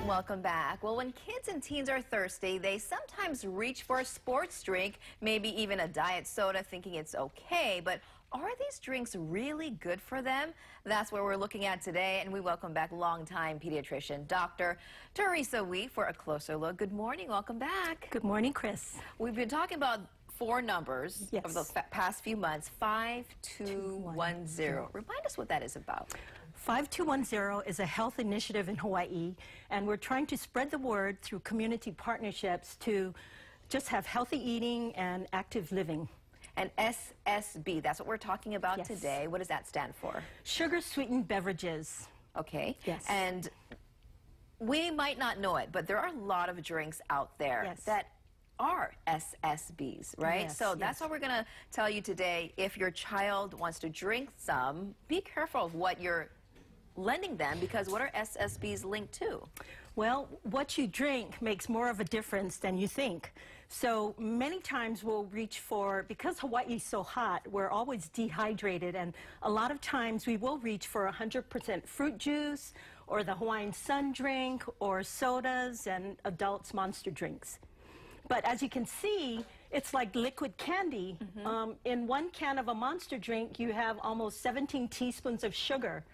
Welcome back. Well, when kids and teens are thirsty, they sometimes reach for a sports drink, maybe even a diet soda, thinking it's okay. But are these drinks really good for them? That's what we're looking at today, and we welcome back longtime pediatrician Dr. Teresa Wee for a closer look. Good morning. Welcome back. Good morning, Chris. We've been talking about four numbers of the past few months. 5210. Remind us what that is about. 5210 is a health initiative in Hawaii, and we're trying to spread the word through community partnerships to just have healthy eating and active living. And SSB, that's what we're talking about today. What does that stand for? Sugar sweetened beverages. Okay. Yes. And we might not know it, but there are a lot of drinks out there that are SSBs, right? Yes, so that's what we're going to tell you today. If your child wants to drink some, be careful of what you're lending them, because what are SSBs linked to? Well, what you drink makes more of a difference than you think. So many times we'll reach for, because Hawaii's so hot, we're always dehydrated, and a lot of times we will reach for 100% fruit juice or the Hawaiian Sun drink or sodas and adults' Monster drinks. But as you can see, it's like liquid candy. In one can of a Monster drink, you have almost 17 teaspoons of sugar.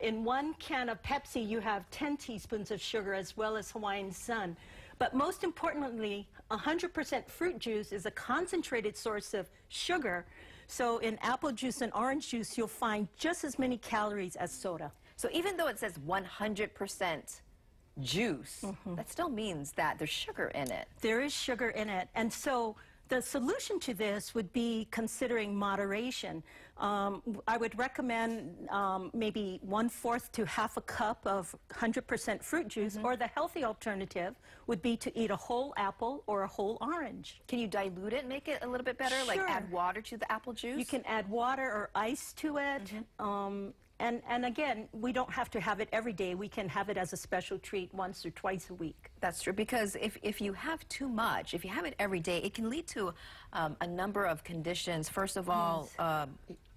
In one can of Pepsi, you have 10 teaspoons of sugar, as well as Hawaiian Sun. But most importantly, 100% fruit juice is a concentrated source of sugar. So in apple juice and orange juice, you'll find just as many calories as soda. So even though it says 100% juice, that still means that there's sugar in it. There is sugar in it. And so the solution to this would be considering moderation. I would recommend maybe 1/4 to half a cup of 100% fruit juice, or the healthy alternative would be to eat a whole apple or a whole orange. Can you dilute it and make it a little bit better? Sure. Like add water to the apple juice? You can add water or ice to it. And again, we don't have to have it every day. We can have it as a special treat once or twice a week. That's true, because if you have too much, if you have it every day, it can lead to a number of conditions. First of all,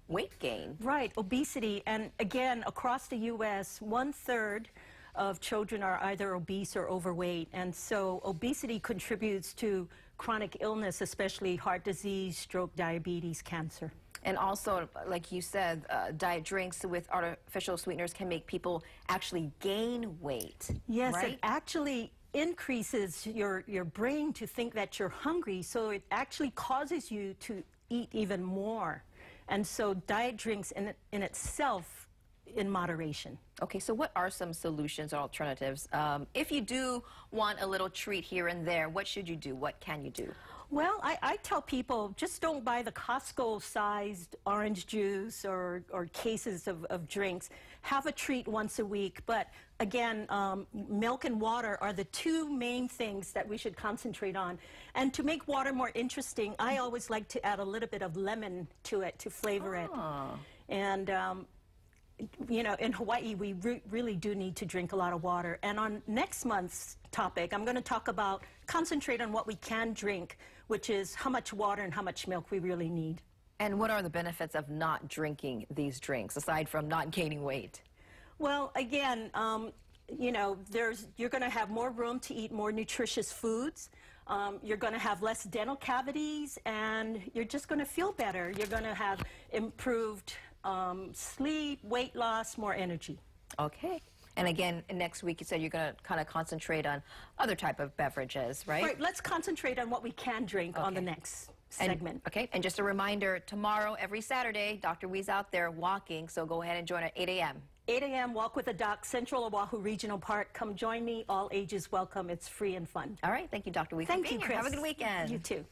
weight gain. Right, obesity. And again, across the U.S., 1/3 of children are either obese or overweight. And so obesity contributes to chronic illness, especially heart disease, stroke, diabetes, cancer. And also, like you said, diet drinks with artificial sweeteners can make people actually gain weight. Yes, right? It actually increases your brain to think that you're hungry, so it actually causes you to eat even more. And so diet drinks in itself, in moderation. Okay, so what are some solutions or alternatives? If you do want a little treat here and there, what should you do? What can you do? Well, I tell people, just don't buy the Costco-sized orange juice or cases of drinks. Have a treat once a week. But again, milk and water are the two main things that we should concentrate on. And to make water more interesting, I always like to add a little bit of lemon to it to flavor it. And you know, in Hawaii, we really do need to drink a lot of water. And on next month's topic, I'm going to talk about, concentrate on what we can drink, which is how much water and how much milk we really need. And what are the benefits of not drinking these drinks, aside from not gaining weight? Well, again, you know, you're going to have more room to eat more nutritious foods. You're going to have less dental cavities, and you're just going to feel better. You're going to have improved sleep, weight loss, more energy. Okay. And again, next week you said you're going to kind of concentrate on other type of beverages, right? Right. Let's concentrate on what we can drink on the next segment. And just a reminder, tomorrow, every Saturday, Dr. Wee's out there walking, so go ahead and join at 8 a.m. 8 a.m., Walk with a Doc, Central Oahu Regional Park. Come join me. All ages welcome. It's free and fun. All right. Thank you, Dr. Wee. Thank you, Chris. Have a good weekend. You too.